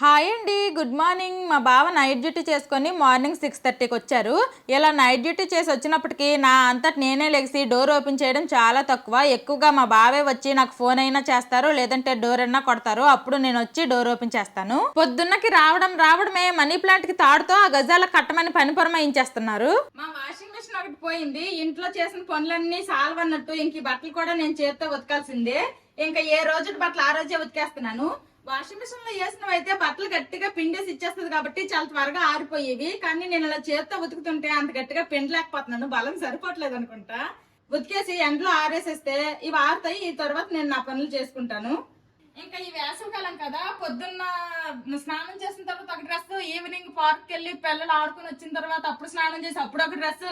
Hi అండి, good morning. మా బావ నైట్ డ్యూటీ చేసుకొని మార్నింగ్ 6:30కి వచ్చారు. ఇలా నైట్ డ్యూటీ చేసి వచ్చినప్పటికీ నా అంతటి నేనే లెగిసి డోర్ ఓపెన్ చేయడం చాలా తక్కువ. ఎక్కువగా మా బావే వచ్చి నాకు ఫోన్ అయినా చేస్తారు, లేదంటే డోర్ అయినా కొడతారు. అప్పుడు నేను వచ్చి డోర్ ఓపెన్ చేస్తాను. పొద్దున్నకి రావడమే మనీ ప్లాంట్ కి తాడుతో ఆ గజాల కట్టమని పని పురమాయించేస్తున్నారు. మా వాషింగ్ మిషన్ ఒకటి పోయింది. ఇంట్లో చేసిన పనులన్నీ సాల్వ్ అన్నట్టు ఇంక బట్టలు కూడా నేను చేత్తో ఉతకాల్సిందే. ఇంకా ఏ రోజు బట్టలు ఆ రోజే ఉతికేస్తున్నాను. వాషింగ్ మిషన్ లో వేసినవి అయితే బట్టలు గట్టిగా పిండేసి ఇచ్చేస్తుంది కాబట్టి చాలా త్వరగా ఆరిపోయేవి. కానీ నేను ఇలా చేత్తో ఉతుకుతుంటే అంత గట్టిగా పిండలేకపోతున్నాను, బలం సరిపోవట్లేదు అనుకుంటా. ఉతికేసి ఎండలో ఆరేసేస్తే ఇవి ఆరుతాయి. ఈ తర్వాత నేను నా పనులు చేసుకుంటాను. ఇంకా ఈ వేసవికాలం కదా, పొద్దున్న స్నానం చేసిన తర్వాత ఒక డ్రెస్, ఈవినింగ్ పార్క్ వెళ్ళి పిల్లలు ఆడుకుని వచ్చిన తర్వాత అప్పుడు స్నానం చేసి అప్పుడు ఒక డ్రెస్,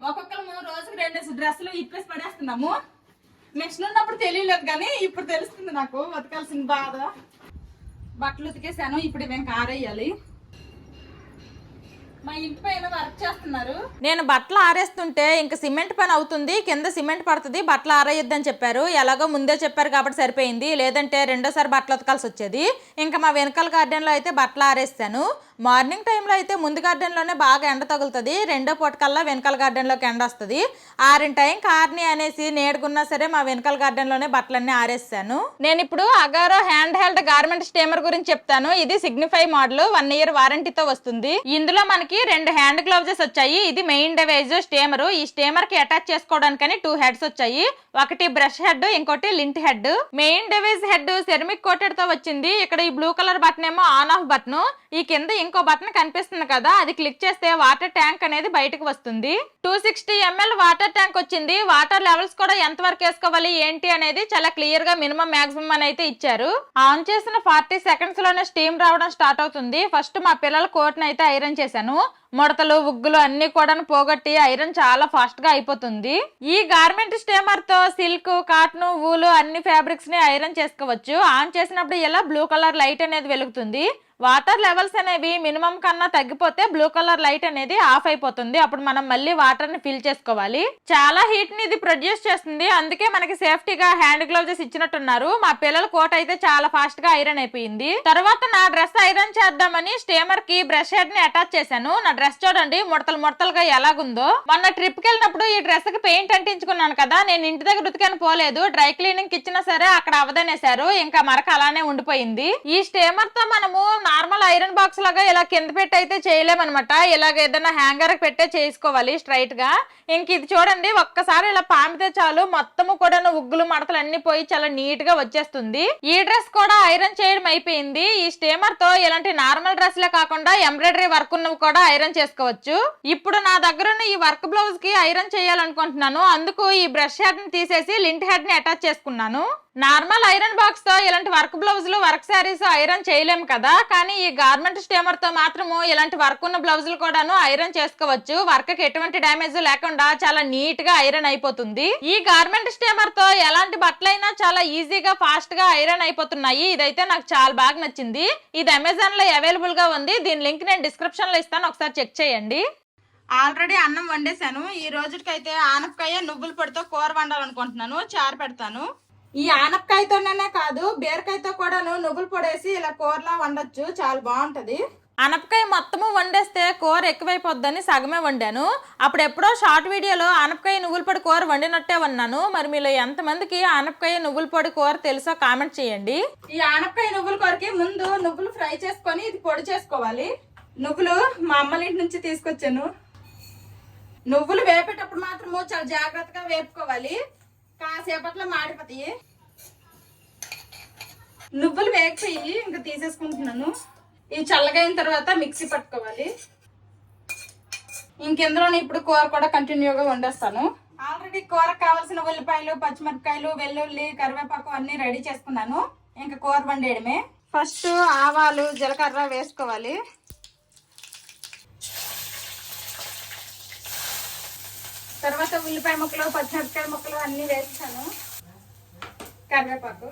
ఒక్కొక్కరు రోజుకి 2 డ్రెస్సులు ఇప్పేసి పడేస్తున్నాము. నెక్స్ట్ ఉన్నప్పుడు తెలియలేదు కానీ ఇప్పుడు తెలుస్తుంది నాకు ఉతకాల్సిన బాధ. బట్టలు ఉతికేసాను, ఇప్పుడు ఇవి ఇంకా ఆరేయాలి. మా ఇంటి పైన వర్క్ చేస్తున్నారు. నేను బట్టలు ఆరేస్తుంటే ఇంక సిమెంట్ పని అవుతుంది, కింద సిమెంట్ పడుతుంది, బట్టలు ఆరేయొద్దని చెప్పారు. ఎలాగో ముందే చెప్పారు కాబట్టి సరిపోయింది, లేదంటే రెండోసారి బట్టలు ఉతకాల్సి వచ్చేది. ఇంకా మా వెనకాల గార్డెన్లో అయితే బట్టలు ఆరేస్తాను. మార్నింగ్ టైంలో అయితే ముందు గార్డెన్లోనే బాగా ఎండ తగులుతుంది, రెండో పూటకల్లా వెనకాల గార్డెన్లోకి ఎండ వస్తుంది. ఆరిన టైంకి ఆరిని అనేసి నేడుకున్నా సరే మా వెనకాల గార్డెన్లోనే బట్టలన్నీ ఆరేస్తాను. నేను ఇప్పుడు Agaro hand held garment steamer గురించి చెప్తాను. ఇది సిగ్నిఫై మోడల్, 1 year వారంటీతో వస్తుంది. ఇందులో మనకి 2 హ్యాండ్ గ్లౌజెస్ వచ్చాయి. ఇది మెయిన్ డివైజ్ స్టీమర్. ఈ స్టీమర్ కి అటాచ్ చేసుకోవడానికని 2 హెడ్స్ వచ్చాయి. ఒకటి బ్రష్ హెడ్, ఇంకోటి lint head. Main device head ceramic coated తో వచ్చింది. ఇక్కడ ఈ బ్లూ కలర్ బటన్ ఏమో ఆన్ ఆఫ్ బటన్. ఈ కింద ఇంకో బటన్ కనిపిస్తుంది కదా, అది క్లిక్ చేస్తే వాటర్ ట్యాంక్ అనేది బయటకు వస్తుంది. 260 ml వాటర్ ట్యాంక్ వచ్చింది. వాటర్ లెవెల్స్ కూడా ఎంత వరకు వేసుకోవాలి ఏంటి అనేది చాలా క్లియర్ గా మినిమం మాక్సిమం అని అయితే ఇచ్చారు. ఆన్ చేసిన 40 seconds లోనే స్టీమ్ రావడం స్టార్ట్ అవుతుంది. ఫస్ట్ మా పిల్లల కోట్ అయితే ఐరన్ చేశాను. ముడతలు ఉగ్గులు అన్ని కూడా పోగొట్టి ఐరన్ చాలా ఫాస్ట్ గా అయిపోతుంది. ఈ గార్మెంట్ స్టీమర్ తో సిల్క్, కాటన్, వూలు అన్ని ఫ్యాబ్రిక్స్ ని ఐరన్ చేసుకోవచ్చు. ఆన్ చేసినప్పుడు ఇలా బ్లూ కలర్ లైట్ అనేది వెలుగుతుంది. వాటర్ లెవెల్స్ అనేవి మినిమం కన్నా తగ్గిపోతే బ్లూ కలర్ లైట్ అనేది ఆఫ్ అయిపోతుంది. అప్పుడు మనం మళ్ళీ వాటర్ ని ఫిల్ చేసుకోవాలి. చాలా హీట్ ని ఇది ప్రొడ్యూస్ చేస్తుంది, అందుకే మనకి సేఫ్టీగా హ్యాండ్ గ్లౌజెస్ ఇచ్చినట్టున్నారు. మా పిల్లల కోట్ అయితే చాలా ఫాస్ట్ గా ఐరన్ అయిపోయింది. తర్వాత నా డ్రెస్ ఐరన్ చేద్దామని స్టీమర్ కి బ్రష్ హెడ్ ని అటాచ్ చేశాను. నా డ్రెస్ చూడండి ముడతలుగా ఎలాగుందో. మొన్న ట్రిప్ కి వెళ్ళినప్పుడు ఈ డ్రెస్ కి పెయింట్ అంటించుకున్నాను కదా, నేను ఇంటి దగ్గర ఉతికాను పోలేదు. డ్రై క్లీనింగ్ ఇచ్చినా సరే అక్కడ అవదనేశారు, ఇంకా మరక అలానే ఉండిపోయింది. ఈ స్టీమర్ తో మనము నార్మల్ ఐరన్ బాక్స్ లాగా ఇలా కింద పెట్టి అయితే చేయలేమన్నమాట. ఇలాగ ఏదైనా హ్యాంగర్ పెట్టే చేసుకోవాలి స్ట్రైట్ గా. ఇంక ఇది చూడండి, ఒక్కసారి ఇలా పామితే చాలు మొత్తము కూడా ఉగ్గులు మడతలు అన్ని పోయి చాలా నీట్ గా వచ్చేస్తుంది. ఈ డ్రెస్ కూడా ఐరన్ చేయడం అయిపోయింది. ఈ స్టీమర్ తో ఇలాంటి నార్మల్ డ్రెస్ లే కాకుండా ఎంబ్రాయిడరీ వర్క్ ఉన్నవి కూడా ఐరన్ చేసుకోవచ్చు. ఇప్పుడు నా దగ్గర ఉన్న ఈ వర్క్ బ్లౌజ్ కి ఐరన్ చేయాలనుకుంటున్నాను. అందుకు ఈ బ్రష్ హెడ్ ని తీసేసి లింట్ హెడ్ ని అటాచ్ చేసుకున్నాను. నార్మల్ ఐరన్ బాక్స్ తో ఇలాంటి వర్క్ బ్లౌజులు, వర్క్ శారీస్ ఐరన్ చేయలేము కదా, కానీ ఈ గార్మెంట్ స్టీమర్ తో మాత్రము ఇలాంటి వర్క్ ఉన్న బ్లౌజులు కూడాను ఐరన్ చేసుకోవచ్చు. వర్క్ కి ఎటువంటి డ్యామేజ్ లేకుండా చాలా నీట్ గా ఐరన్ అయిపోతుంది. ఈ గార్మెంట్ స్టీమర్ తో ఎలాంటి బట్టలైనా చాలా ఈజీగా ఫాస్ట్ గా ఐరన్ అయిపోతున్నాయి. ఇదైతే నాకు చాలా బాగా నచ్చింది. ఇది అమెజాన్ లో అవైలబుల్ గా ఉంది. దీని లింక్ నేను డిస్క్రిప్షన్ లో ఇస్తాను, ఒకసారి చెక్ చేయండి. ఆల్రెడీ అన్నం వండేసాను. ఈ రోజుకైతే ఆనపకాయ నువ్వుల పొడితో కూర వండాలనుకుంటున్నాను, చారు పెడతాను. ఈ ఆనపకాయతోనే కాదు, బీరకాయతో కూడా నువ్వుల పొడేసి ఇలా కూరలా వండొచ్చు, చాలా బాగుంటది. ఆనపకాయ మొత్తము వండేస్తే కూర ఎక్కువైపోద్దని సగమే వండాను. అప్పుడు ఎప్పుడో షార్ట్ వీడియోలో ఆనపకాయ నువ్వుల పొడి కూర వండినట్టే ఉన్నాను. మరి మీలో ఎంతమందికి ఆనపకాయ నువ్వుల పొడి కూర తెలుసో కామెంట్ చేయండి. ఈ ఆనపకాయ నువ్వుల కూరకి ముందు నువ్వులు ఫ్రై చేసుకొని ఇది పొడి చేసుకోవాలి. నువ్వులు మా అమ్మల ఇంటి నుంచి తీసుకొచ్చాను. నువ్వులు వేపేటప్పుడు మాత్రము చాలా జాగ్రత్తగా వేపుకోవాలి, కాసేపట్లో మాడిపోతాయి. నువ్వులు వేగిపోయి ఇంకా తీసేసుకుంటున్నాను. ఇవి చల్లగా అయిన తర్వాత మిక్సీ పట్టుకోవాలి. ఇంకెందులోనే ఇప్పుడు కూర కూడా కంటిన్యూగా వండేస్తాను. ఆల్రెడీ కూరకు కావాల్సిన ఉల్లిపాయలు, పచ్చిమిరపకాయలు, వెల్లుల్లి, కరివేపాకు అన్ని రెడీ చేసుకున్నాను. ఇంకా కూర వండేయడమే. ఫస్ట్ ఆవాలు, జీలకర్ర వేసుకోవాలి. తర్వాత ఉల్లిపాయ ముక్కలు, పచ్చిమిరపకాయ ముక్కలు అన్ని వేస్తాను. కరివేపాకు,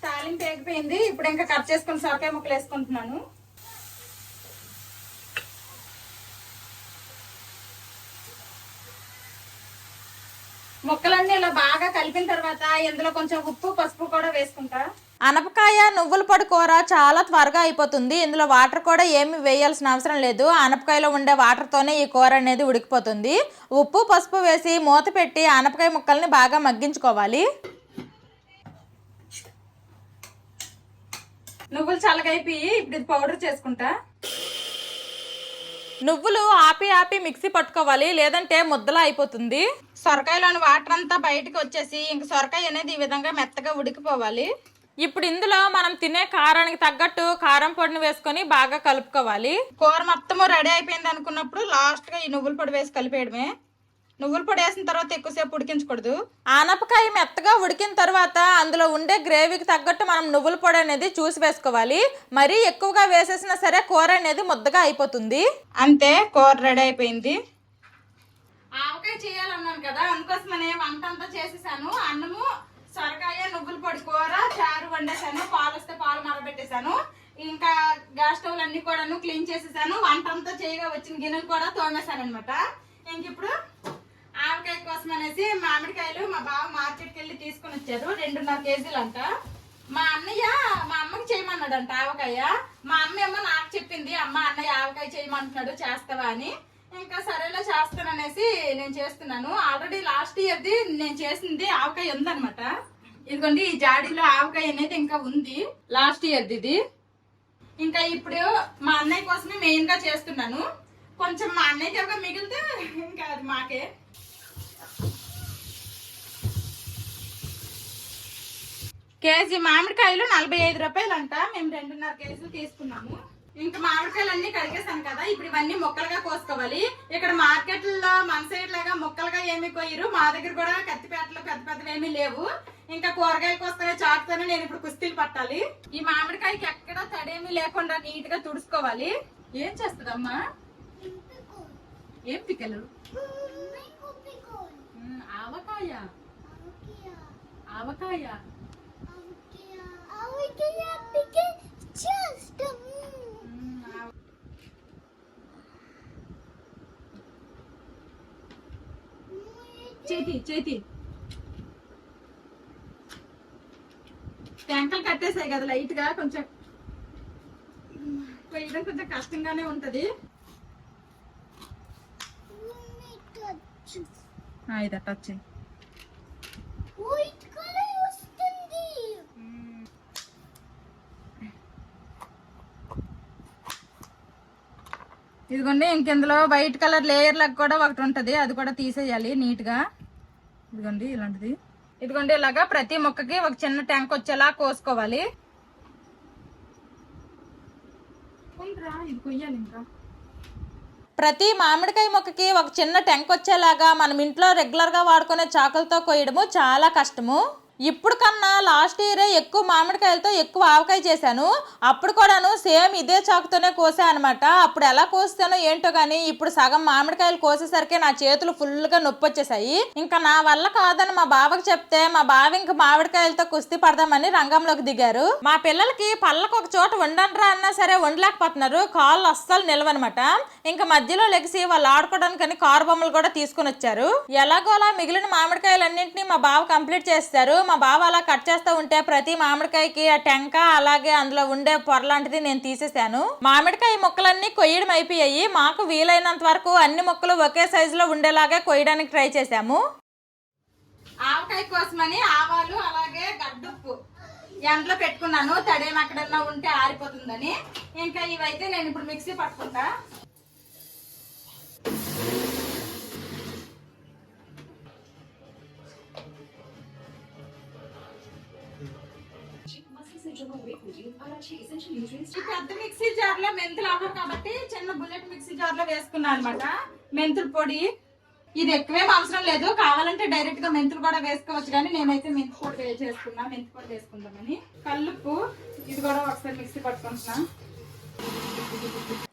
తాలింపు వేగిపోయింది. ఇప్పుడు ఇంకా కట్ చేసుకుని సొరకాయ ముక్కలు వేసుకుంటున్నాను. ముక్కలన్నీ ఇలా బాగా కలిపిన తర్వాత ఇందులో కొంచెం ఉప్పు పసుపు కూడా వేసుకుంటా. అనపకాయ నువ్వుల పొడి కూర చాలా త్వరగా అయిపోతుంది. ఇందులో వాటర్ కూడా ఏమి వేయాల్సిన అవసరం లేదు. అనపకాయలో ఉండే వాటర్తోనే ఈ కూర అనేది ఉడికిపోతుంది. ఉప్పు పసుపు వేసి మూత పెట్టి అనపకాయ ముక్కల్ని బాగా మగ్గించుకోవాలి. నువ్వులు చల్లగైపోయి ఇప్పుడు ఇది పౌడర్ చేసుకుంటా. నువ్వులు ఆపి ఆపి మిక్సీ పట్టుకోవాలి, లేదంటే ముద్దలా అయిపోతుంది. సొరకాయలోని వాటర్ అంతా బయటకు వచ్చేసి ఇంక సొరకాయ అనేది ఈ విధంగా మెత్తగా ఉడికిపోవాలి. ఇప్పుడు ఇందులో మనం తినే కారానికి తగ్గట్టు కారం పొడిని వేసుకొని బాగా కలుపుకోవాలి. కూర మొత్తము రెడీ అయిపోయింది అనుకున్నప్పుడు లాస్ట్ గా ఈ నువ్వుల పొడి వేసి కలిపేయడమే. నువ్వుల పొడి వేసిన తర్వాత ఎక్కువసేపు ఉడికించకూడదు. ఆనపకాయ మెత్తగా ఉడికిన తర్వాత అందులో ఉండే గ్రేవీకి తగ్గట్టు మనం నువ్వుల పొడి అనేది చూసి వేసుకోవాలి. మరీ ఎక్కువగా వేసేసినా సరే కూర అనేది ముద్దగా అయిపోతుంది. అంతే, కూర రెడీ అయిపోయింది. ఆవకాయ చేయాలన్నాను కదా, అందుకోసమనే వంట అంతా చేసేసాను. అన్నము, సొరకాయ, నువ్వుల పొడి కూర, చారు వండేసాను. పాలు వస్తే పాలు మరబెట్టేశాను. ఇంకా గ్యాస్ స్టవ్ అన్ని కూడాను క్లీన్ చేసేసాను. వంట అంతా చేయగా వచ్చిన గిన్నెలు కూడా తోమేశాను అనమాట. ఇంక ఇప్పుడు ఆవకాయ కోసం అనేసి మామిడికాయలు మా బావ మార్కెట్కి వెళ్ళి తీసుకుని వచ్చారు. 2.5 కేజీలు అంట. మా అన్నయ్య మా అమ్మకి చేయమన్నాడంట ఆవకాయ. మా అమ్మ ఏమో నాకు చెప్పింది, అమ్మ అన్నయ్య ఆవకాయ చేయమంటున్నాడు, చేస్తావా అని. ఇంకా సరేలా చేస్తాననేసి నేను చేస్తున్నాను. ఆల్రెడీ లాస్ట్ ఇయర్ది నేను చేసింది ఆవకాయ ఉందనమాట. ఇదిగోండి ఈ జాడీలో ఆవకాయ అనేది ఇంకా ఉంది, లాస్ట్ ఇయర్ది ఇది. ఇంకా ఇప్పుడు మా అన్నయ్య కోసమే మెయిన్ గా చేస్తున్నాను. కొంచెం మా అన్నయ్యకి ఎవరు మిగిలితే ఇంకా అది మాకే. కేజీ మామిడికాయలు 45 రూపాయలు అంట. మేము 2.5 కేజీలు తీసుకున్నాము. ఇంకా మామిడికాయలు అన్ని కడిగేసాను కదా, ఇప్పుడు ఇవన్నీ ముక్కలుగా కోసుకోవాలి. ఇక్కడ మార్కెట్లో మన సైడ్ లాగా ముక్కలుగా ఏమి కోయరు. మా దగ్గర కూడా కత్తిపేటలో పెద్ద పెద్దవి ఏమీ లేవు. ఇంకా కూరగాయలు కోసుకునే చాకుతోనే నేను ఇప్పుడు కుస్తీలు పట్టాలి. ఈ మామిడికాయకి ఎక్కడ తడేమీ లేకుండా నీట్ గా తుడుచుకోవాలి. ఏం చేస్తుందమ్మా? ఏం పిక్కలు? ఆవకాయ. ఆవకాయ చేతి చేతి ట్యాంకలు కట్టేసాయి కదా, లైట్ గా కొంచెం కొయ్యడం కొంచెం కష్టంగానే ఉంటది. ఇది టచ్ ఇదిగోండి. ఇంకెందులో వైట్ కలర్ లేయర్ లాగా కూడా ఒకటి ఉంటది, అది కూడా తీసేయాలి నీట్ గా. ఇదిగోండి ఇలాంటిది. ఇదిగోండి ఇలాగా ప్రతి మొక్కకి ఒక చిన్న ట్యాంక్ వచ్చేలా కోసుకోవాలి. ఇది కొయ్యాలి. ఇంకా ప్రతి మామిడికాయ మొక్కకి ఒక చిన్న ట్యాంక్ వచ్చేలాగా మనం ఇంట్లో రెగ్యులర్ గా వాడుకునే చాకులతో కొయ్యడము చాలా కష్టము. ఇప్పుడు కన్నా లాస్ట్ ఇయరే ఎక్కువ మామిడికాయలతో ఎక్కువ ఆవకాయ చేశాను. అప్పుడు కూడాను సేమ్ ఇదే చాకుతోనే కోసా అనమాట. అప్పుడు ఎలా కోస్తానో ఏంటో కానీ ఇప్పుడు సగం మామిడికాయలు కోసేసరికి నా చేతులు ఫుల్గా నొప్పి వచ్చేసాయి. ఇంకా నా వల్ల కాదని మా బావకి చెప్తే మా బావ ఇంకా మామిడికాయలతో కుస్తీ పడదామని రంగంలోకి దిగారు. మా పిల్లలకి పళ్ళకు ఒక చోట వండనరా అన్నా సరే వండలేకపోతున్నారు. కాళ్ళు అస్సలు నిలవనమాట. ఇంకా మధ్యలో లెగిసి వాళ్ళు ఆడుకోవడానికని కారు బొమ్మలు కూడా తీసుకుని వచ్చారు. ఎలాగోలా మిగిలిన మామిడికాయలన్నింటినీ మా బావ కంప్లీట్ చేస్తారు. మా బావ అలా కట్ చేస్తూ ఉంటే ప్రతి మామిడికాయకి ఆ టెంక అలాగే అందులో ఉండే పొర లాంటిది నేను తీసేసాను. మామిడికాయ ముక్కలన్నీ కొయ్యడం అయిపోయాయి. మాకు వీలైనంత వరకు అన్ని ముక్కలు ఒకే సైజులో ఉండేలాగా కొయ్యడానికి ట్రై చేసాము. ఆవకాయ కోసమని ఆవాలు అలాగే గడ్డుప్పు ఎండలో పెట్టుకున్నాను, తడేం అక్కడన్నా ఉంటే ఆరిపోతుందని. ఇంకా ఇవైతే నేను ఇప్పుడు మిక్సీ పట్టుకుంటా. పెద్ద మిక్సీ జార్ లో మెంతులు అవ్వవు కాబట్టి చిన్న బుల్లెట్ మిక్సీ జార్ లో వేసుకున్నా అనమాట. మెంతుల పొడి ఇది ఎక్కువేం అవసరం లేదు, కావాలంటే డైరెక్ట్ గా మెంతులు కూడా వేసుకోవచ్చు. కానీ నేనైతే మెంతి పొడి చేసుకున్నా, మెంతి పొడి వేసుకుందామని. కల్లుప్పు ఇది కూడా ఒకసారి మిక్సీ పట్టుకుంటున్నా.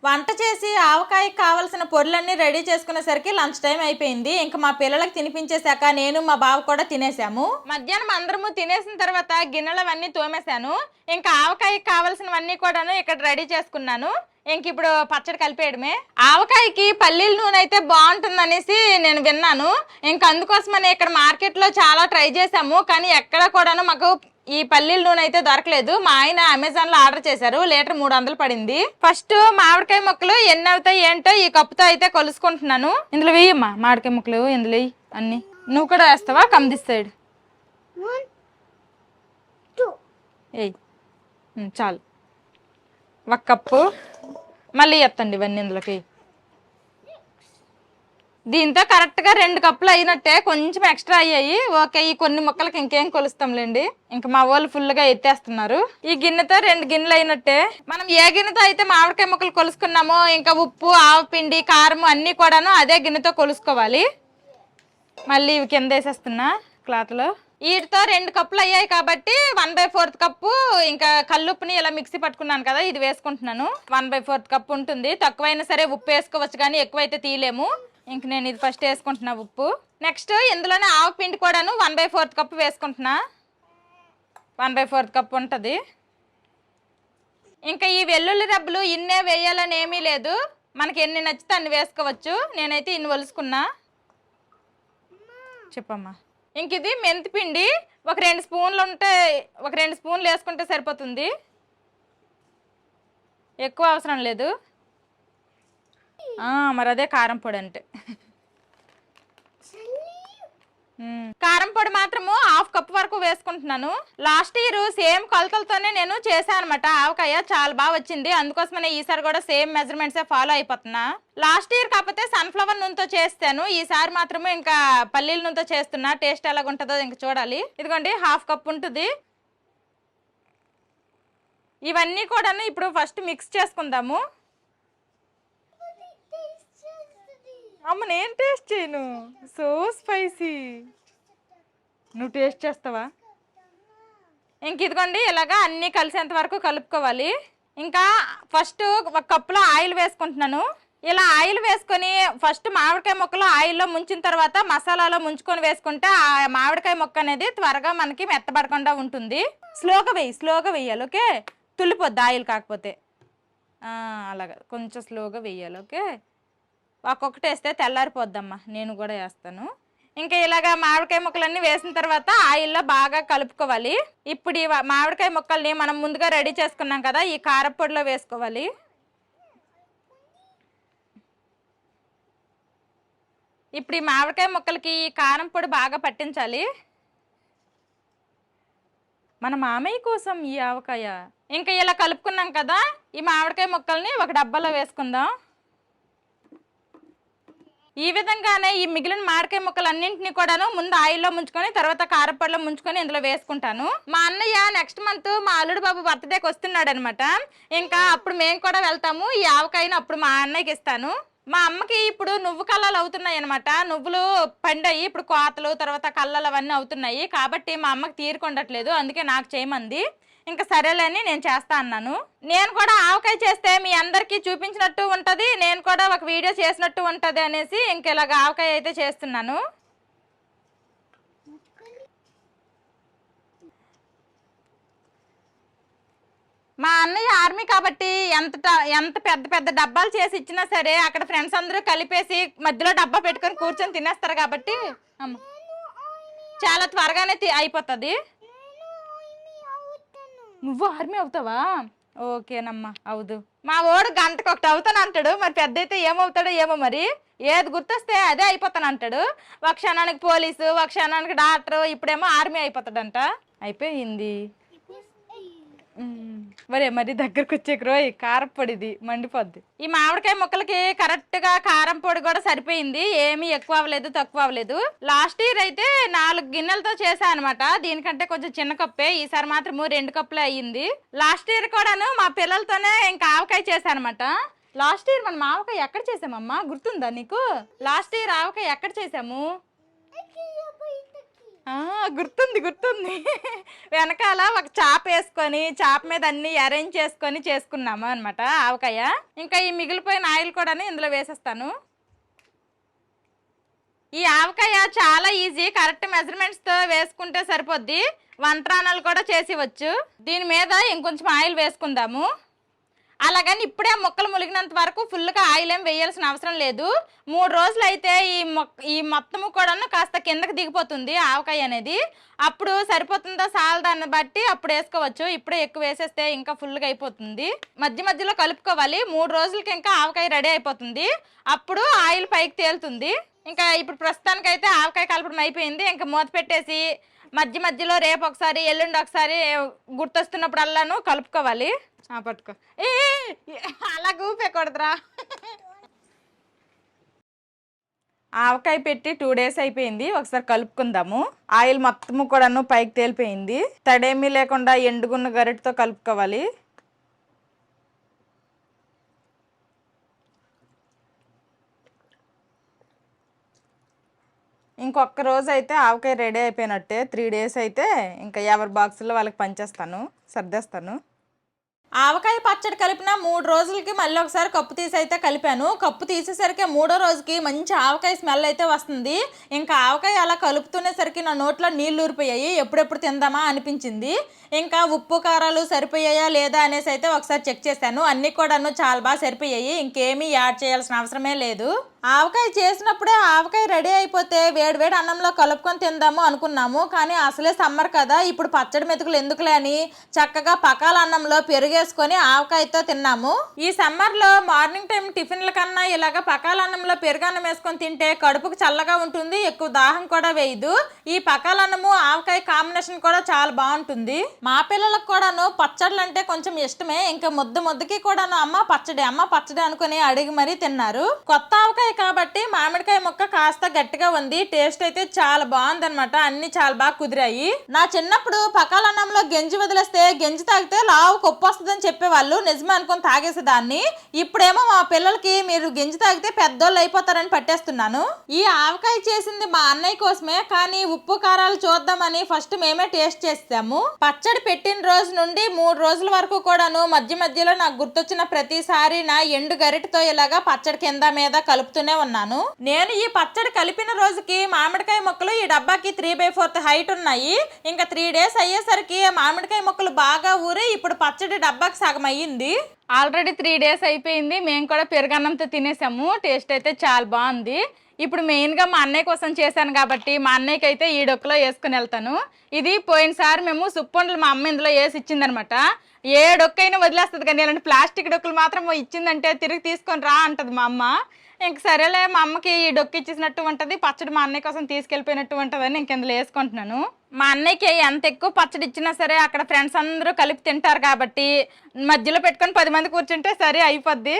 వంట చేసి ఆవకాయకి కావాల్సిన పొడులన్నీ రెడీ చేసుకునేసరికి లంచ్ టైం అయిపోయింది. ఇంకా మా పిల్లలకి తినిపించేశాక నేను మా బావ కూడా తినేసాము. మధ్యాహ్నం అందరము తినేసిన తర్వాత గిన్నెలవన్నీ తోమేశాను. ఇంకా ఆవకాయకి కావాల్సినవన్నీ కూడాను ఇక్కడ రెడీ చేసుకున్నాను. ఇంక ఇప్పుడు పచ్చడి కలిపేయడమే. ఆవకాయకి పల్లీల నూనె అయితే బాగుంటుంది అనేసి నేను విన్నాను. ఇంక అందుకోసమని ఇక్కడ మార్కెట్లో చాలా ట్రై చేసాము, కానీ ఎక్కడ కూడాను మాకు ఈ పల్లీల నూనె అయితే దొరకలేదు. మా ఆయన అమెజాన్ లో ఆర్డర్ చేశారు, లీటర్ 300 పడింది. ఫస్ట్ మామిడికాయ ముక్కలు ఎన్ని అవుతాయి ఏంటో ఈ కప్పుతో అయితే కొలుసుకుంటున్నాను. ఇందులో వేయమ్మా మామిడికాయ ముక్కలు, ఇందులో అన్ని. నువ్వు కూడా వేస్తావా? Come this side. ఏయ్ చాలు, 1 కప్పు. మళ్ళీ ఎత్తండి ఇవన్నీ ఇందులోకి. దీంతో కరెక్ట్గా 2 కప్పులు అయినట్టే, కొంచెం ఎక్స్ట్రా అయ్యాయి. ఓకే, ఈ కొన్ని ముక్కలకి ఇంకేం కొలుస్తాంలేండి. ఇంకా మా వాళ్ళు ఫుల్గా ఎత్తేస్తున్నారు. ఈ గిన్నెతో 2 గిన్నెలు అయినట్టే. మనం ఏ గిన్నెతో అయితే మామిడికాయ ముక్కలు కొలుసుకున్నామో, ఇంకా ఉప్పు, ఆవపిండి, కారం అన్నీ కూడాను అదే గిన్నెతో కొలుసుకోవాలి. మళ్ళీ ఇవి కింద వేసేస్తున్నా క్లాత్లో. వీటితో 2 కప్పులు అయ్యాయి కాబట్టి 1/4 కప్పు ఇంకా కల్లుప్పుని ఇలా మిక్సీ పట్టుకున్నాను కదా, ఇది వేసుకుంటున్నాను. 1/4 కప్పు ఉంటుంది. తక్కువైనా సరే ఉప్పు వేసుకోవచ్చు, కానీ ఎక్కువైతే తీయలేము. ఇంక నేను ఇది ఫస్ట్ వేసుకుంటున్నా ఉప్పు. నెక్స్ట్ ఇందులోనే ఆవపిండి కూడాను 1/4 కప్పు వేసుకుంటున్నా. 1/4 కప్పు ఉంటుంది. ఇంకా ఈ వెల్లుల్లి రబ్బలు ఇన్నే వేయాలని ఏమీ లేదు, మనకి ఎన్ని నచ్చితే అన్ని వేసుకోవచ్చు. నేనైతే ఇన్ని ఒలుసుకున్నా. చెప్పమ్మా. ఇంక ఇది మెంతిపిండి ఒక 2 స్పూన్లు ఉంటే, ఒక 2 స్పూన్లు వేసుకుంటే సరిపోతుంది, ఎక్కువ అవసరం లేదు. మరి అదే కారం పొడి అంటే. కారం పొడి మాత్రము 1/2 కప్పు వరకు వేసుకుంటున్నాను. లాస్ట్ ఇయర్ సేమ్ కొలతలతోనే నేను చేశాను అనమాట ఆవకాయ, చాలా బాగా వచ్చింది. అందుకోసమనే ఈసారి కూడా సేమ్ మెజర్మెంట్సే ఫాలో అయిపోతున్నా. లాస్ట్ ఇయర్ కాకపోతే సన్ఫ్లవర్ నూనెతో చేస్తాను, ఈసారి మాత్రము ఇంకా పల్లీల నూనెతో చేస్తున్నా. టేస్ట్ ఎలాగుంటుందో ఇంక చూడాలి. ఇదిగోండి 1/2 కప్పు ఉంటుంది. ఇవన్నీ కూడాను ఇప్పుడు ఫస్ట్ మిక్స్ చేసుకుందాము. అమ్మ నేను టేస్ట్ చేయను, సో స్పైసీ. నువ్వు టేస్ట్ చేస్తావా? ఇంక ఇదిగోండి ఇలాగా అన్నీ కలిసేంత వరకు కలుపుకోవాలి. ఇంకా ఫస్ట్ 1 కప్పులో ఆయిల్ వేసుకుంటున్నాను. ఇలా ఆయిల్ వేసుకొని ఫస్ట్ మామిడికాయ ముక్కలు ఆయిల్లో ముంచిన తర్వాత మసాలాలో ముంచుకొని వేసుకుంటే ఆ మామిడికాయ ముక్క అనేది త్వరగా మనకి మెత్తబడకుండా ఉంటుంది. స్లోగా వేయాలి, ఓకే? తుల్లిపోద్ది ఆయిల్ కాకపోతే. అలాగా కొంచెం స్లోగా వేయాలి, ఓకే? ఒక్కొక్కటి వేస్తే తెల్లారిపోద్దమ్మా, నేను కూడా వేస్తాను. ఇంకా ఇలాగా మామిడికాయ ముక్కలన్నీ వేసిన తర్వాత ఆయిల్లో బాగా కలుపుకోవాలి. ఇప్పుడు ఈ మామిడికాయ ముక్కల్ని మనం ముందుగా రెడీ చేసుకున్నాం కదా, ఈ కారపొడిలో వేసుకోవాలి. ఇప్పుడు ఈ మామిడికాయ ముక్కలకి ఈ కారం పొడి బాగా పట్టించాలి. మన మామయ్య కోసం ఈ ఆవకాయ. ఇంకా ఇలా కలుపుకున్నాం కదా, ఈ మామిడికాయ ముక్కల్ని ఒక డబ్బాలో వేసుకుందాం. ఈ విధంగానే ఈ మిగిలిన మామిడికాయ ముక్కలన్నింటినీ కూడాను ముందు ఆయిల్లో ముంచుకొని తర్వాత కారపొడిలో ముంచుకొని ఇందులో వేసుకుంటాను. మా అన్నయ్య నెక్స్ట్ మంత్ మా అల్లుడు బాబు బర్త్డేకి వస్తున్నాడు అనమాట. ఇంకా అప్పుడు మేము కూడా వెళ్తాము. ఈ ఆవకాయను అప్పుడు మా అన్నయ్యకి ఇస్తాను. మా అమ్మకి ఇప్పుడు నువ్వు కళ్ళలు అవుతున్నాయి అనమాట. నువ్వులు పండాయి, ఇప్పుడు కోతలు తర్వాత కళ్ళలు అవన్నీ అవుతున్నాయి. కాబట్టి మా అమ్మకి తీరుకుండట్లేదు, అందుకే నాకు చేయమంది. ఇంకా సరేలేని నేను చేస్తా అన్నాను. నేను కూడా ఆవకాయ చేస్తే మీ అందరికీ చూపించినట్టు ఉంటుంది, నేను కూడా ఒక వీడియో చేసినట్టు ఉంటుంది అనేసి ఇంక ఇలాగ ఆవకాయ అయితే చేస్తున్నాను. మా అన్నయ్య ఆర్మీ కాబట్టి ఎంత పెద్ద పెద్ద డబ్బాలు చేసి ఇచ్చినా సరే అక్కడ ఫ్రెండ్స్ అందరూ కలిపేసి మధ్యలో డబ్బా పెట్టుకొని కూర్చొని తినేస్తారు కాబట్టి చాలా త్వరగానే అయిపోతుంది. నువ్వు ఆర్మీ అవుతావా? ఓకేనమ్మా, అవుదు. మా ఓడు గంటకు ఒకటి అవుతాను అంటాడు, మరి పెద్ద అయితే ఏమవుతాడో ఏమో. మరి ఏది గుర్తొస్తే అదే అయిపోతాను అంటాడు. ఒక క్షణానికి పోలీసు, ఒక క్షణానికి డాక్టరు, ఇప్పుడేమో ఆర్మీ అయిపోతాడంట. అయిపోయింది. మరి దగ్గరకు వచ్చే రోయ్ కారపొడిది మండిపోద్ది. ఈ మామిడికాయ ముక్కలకి కరెక్ట్ గా కారం పొడి కూడా సరిపోయింది, ఏమీ ఎక్కువ అవ్వలేదు తక్కువ అవ్వలేదు. లాస్ట్ ఇయర్ అయితే 4 గిన్నెలతో చేసా అనమాట, దీనికంటే కొంచెం చిన్న కప్పే. ఈసారి మాత్రం 2 కప్పులే అయ్యింది. లాస్ట్ ఇయర్ కూడాను మా పిల్లలతోనే ఇంకా ఆవకాయ చేసా అనమాట. లాస్ట్ ఇయర్ మనం ఆవకాయ ఎక్కడ చేసామమ్మా, గుర్తుందా నీకు? లాస్ట్ ఇయర్ ఆవకాయ ఎక్కడ చేసాము? గుర్తుంది. వెనకాల ఒక చాప వేసుకొని చాప మీద అన్ని అరేంజ్ చేసుకొని చేసుకున్నాము అనమాట ఆవకాయ. ఇంకా ఈ మిగిలిపోయిన ఆయిల్ కూడా ఇందులో వేసేస్తాను. ఈ ఆవకాయ చాలా ఈజీ, కరెక్ట్ మెజర్మెంట్స్తో వేసుకుంటే సరిపోద్ది. వంటరానాలు కూడా చేసివచ్చు. దీని మీద ఇంకొంచెం ఆయిల్ వేసుకుందాము. అలాగని ఇప్పుడే ముక్కలు ములిగినంత వరకు ఫుల్గా ఆయిల్ ఏం వేయాల్సిన అవసరం లేదు. 3 రోజులు అయితే ఈ మొత్తము కూడాను కాస్త కిందకి దిగిపోతుంది ఆవకాయ అనేది. అప్పుడు సరిపోతుందో సాలదాన్ని బట్టి అప్పుడు వేసుకోవచ్చు. ఇప్పుడే ఎక్కువ వేసేస్తే ఇంకా ఫుల్గా అయిపోతుంది. మధ్య మధ్యలో కలుపుకోవాలి. 3 రోజులకి ఇంకా ఆవకాయ రెడీ అయిపోతుంది. అప్పుడు ఆయిల్ పైకి తేలుతుంది. ఇంకా ఇప్పుడు ప్రస్తుతానికైతే ఆవకాయ కలపడం అయిపోయింది. ఇంకా మూత పెట్టేసి మధ్య మధ్యలో రేపు ఒకసారి ఎల్లుండి ఒకసారి గుర్తొస్తున్నప్పుడల్లాను కలుపుకోవాలి. పట్టుకో. అలా గూపేకూడదురా. ఆవకాయ పెట్టి 2 days అయిపోయింది. ఒకసారి కలుపుకుందాము. ఆయిల్ మొత్తము కూడాను పైకి తేలిపోయింది. తడేమీ లేకుండా ఎండుగున్న గరిటతో కలుపుకోవాలి. ఇంకొక రోజు అయితే ఆవకాయ రెడీ అయిపోయినట్టే. 3 days అయితే ఇంకా ఎవరి బాక్సుల్లో వాళ్ళకి పంచేస్తాను, సర్దేస్తాను. ఆవకాయ పచ్చడి కలిపిన 3 రోజులకి మళ్ళీ ఒకసారి కప్పు తీసి అయితే కలిపాను. కప్పు తీసేసరికి 3వ రోజుకి మంచి ఆవకాయ స్మెల్ అయితే వస్తుంది. ఇంకా ఆవకాయ అలా కలుపుతునేసరికి నా నోట్లో నీళ్ళు ఊరిపోయాయి. ఎప్పుడెప్పుడు తిందామా అనిపించింది. ఇంకా ఉప్పు కారాలు సరిపోయాయా లేదా అనేసి అయితే ఒకసారి చెక్ చేశాను. అన్నీ కూడాను చాలా బాగా సరిపోయాయి. ఇంకేమీ యాడ్ చేయాల్సిన అవసరమే లేదు. ఆవకాయ చేసినప్పుడే ఆవకాయ రెడీ అయిపోతే వేడివేడి అన్నంలో కలుపుకొని తిందాము అనుకున్నాము. కానీ అసలే సమ్మర్ కదా, ఇప్పుడు పచ్చడి మెతుకులు ఎందుకులే అని చక్కగా పకాల అన్నంలో పెరుగేసుకొని ఆవకాయతో తిన్నాము. ఈ సమ్మర్లో మార్నింగ్ టైం టిఫిన్ల కన్నా ఇలాగ పకాల అన్నంలో పెరుగన్నం వేసుకొని తింటే కడుపుకు చల్లగా ఉంటుంది, ఎక్కువ దాహం కూడా వేయదు. ఈ పకాల అన్నము ఆవకాయ కాంబినేషన్ కూడా చాలా బాగుంటుంది. మా పిల్లలకు కూడాను పచ్చళ్ళు అంటే కొంచెం ఇష్టమే. ఇంకా ముద్దకి కూడాను అమ్మ పచ్చడి అనుకుని అడిగి మరీ తిన్నారు. కొత్త ఆవకాయ కాబట్టి మామిడికాయ ముక్క కాస్త గట్టిగా ఉంది. టేస్ట్ అయితే చాలా బాగుందనమాట. అన్ని చాలా బాగా కుదిరాయి. నా చిన్నప్పుడు పకాలన్నంలో గెంజి వదిలేస్తే గెంజి తాగితే లావు కొప్పు వస్తుందని చెప్పేవాళ్ళు. నిజమే అనుకుని తాగేసేదాన్ని. ఇప్పుడేమో మా పిల్లలకి మీరు గెంజి తాగితే పెద్దోళ్ళు అయిపోతారని పట్టేస్తున్నాను. ఈ ఆవకాయ చేసింది మా అన్నయ్య కోసమే, కానీ ఉప్పు కారాలు చూద్దామని ఫస్ట్ మేమే టేస్ట్ చేస్తాము. పచ్చడి పెట్టిన రోజు నుండి 3 రోజుల వరకు కూడాను మధ్య మధ్యలో నాకు గుర్తొచ్చిన ప్రతిసారి నా ఎండు గరిటతో ఇలాగా పచ్చడి కింద మీద కలుపుతూనే ఉన్నాను. నేను ఈ పచ్చడి కలిపిన రోజుకి మామిడికాయ ముక్కలు ఈ డబ్బాకి 3/4 హైట్ ఉన్నాయి. ఇంకా 3 days అయ్యేసరికి మామిడికాయ ముక్కలు బాగా ఊరి ఇప్పుడు పచ్చడి డబ్బాకి సగం అయ్యింది. ఆల్రెడీ 3 days అయిపోయింది. మేము కూడా పెరుగన్నంతో తినేసాము. టేస్ట్ అయితే చాలా బాగుంది. ఇప్పుడు మెయిన్గా మా అన్నయ్య కోసం చేశాను కాబట్టి మా అన్నయ్యకి అయితే ఈ డొక్కులో వేసుకుని వెళ్తాను. ఇది పోయినసారి మేము సుప్పొండలు మా అమ్మ ఇందులో వేసి ఇచ్చిందనమాట. ఏ డొక్కైనా వదిలేస్తుంది, కానీ ఇలాంటి ప్లాస్టిక్ డొక్కులు మాత్రం ఇచ్చిందంటే తిరిగి తీసుకొని రా అంటది మా అమ్మ. ఇంక సరేలే మా అమ్మకి ఈ డొక్కు ఇచ్చేసినట్టు ఉంటుంది, పచ్చడి మా అన్నయ్య కోసం తీసుకెళ్ళిపోయినట్టు ఉంటుందని ఇంక ఇందులో వేసుకుంటున్నాను. మా అన్నయ్యకి ఎంత ఎక్కువ పచ్చడి ఇచ్చినా సరే అక్కడ ఫ్రెండ్స్ అందరూ కలిపి తింటారు కాబట్టి మధ్యలో పెట్టుకొని 10 మంది కూర్చుంటే సరే అయిపోద్ది.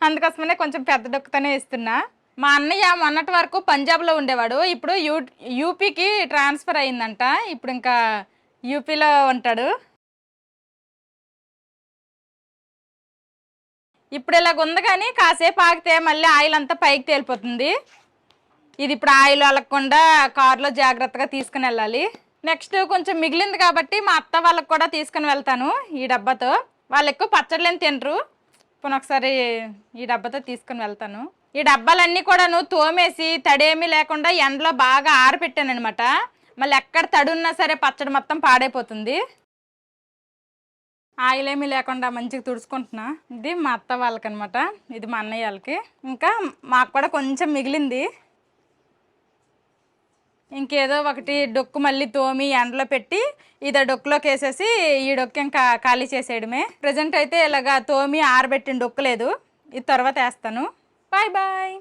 అందుకోసమనే కొంచెం పెద్ద డొక్కుతోనే ఇస్తున్నా. మా అన్నయ్య మొన్నటి వరకు పంజాబ్లో ఉండేవాడు. ఇప్పుడు యూపీకి ట్రాన్స్ఫర్ అయిందంట. ఇప్పుడు ఇంకా యూపీలో ఉంటాడు. ఇప్పుడు ఇలాగ ఉంది, కానీ కాసేపు ఆగితే మళ్ళీ ఆయిల్ అంతా పైకి తేలిపోతుంది. ఇది ఇప్పుడు ఆయిల్ అలగకుండా కారులో జాగ్రత్తగా తీసుకుని వెళ్ళాలి. నెక్స్ట్ కొంచెం మిగిలింది కాబట్టి మా అత్త వాళ్ళకి కూడా తీసుకుని వెళ్తాను ఈ డబ్బాతో. వాళ్ళు ఎక్కువ పచ్చళ్ళని తినరు. ఇప్పుడు ఒకసారి ఈ డబ్బాతో తీసుకుని వెళ్తాను. ఈ డబ్బాలన్నీ కూడాను తోమేసి తడేమీ లేకుండా ఎండలో బాగా ఆరబెట్టాను అనమాట. మళ్ళీ ఎక్కడ తడున్నా సరే పచ్చడి మొత్తం పాడైపోతుంది. ఆయిల్ ఏమీ లేకుండా మంచిగా తుడుచుకుంటున్నా. ఇది మా అత్త వాళ్ళకనమాట, ఇది మా అన్నయ్య వాళ్ళకి. ఇంకా మాకు కూడా కొంచెం మిగిలింది. ఇంకేదో ఒకటి డొక్కు మళ్ళీ తోమి ఎండలో పెట్టి ఇదే డొక్కులోకి వేసేసి ఈ డొక్కు ఇంకా ఖాళీ చేసేయడమే. ప్రజెంట్ అయితే ఇలాగా తోమి ఆరబెట్టిన డొక్కు లేదు, ఇది తర్వాత వేస్తాను. Bye bye.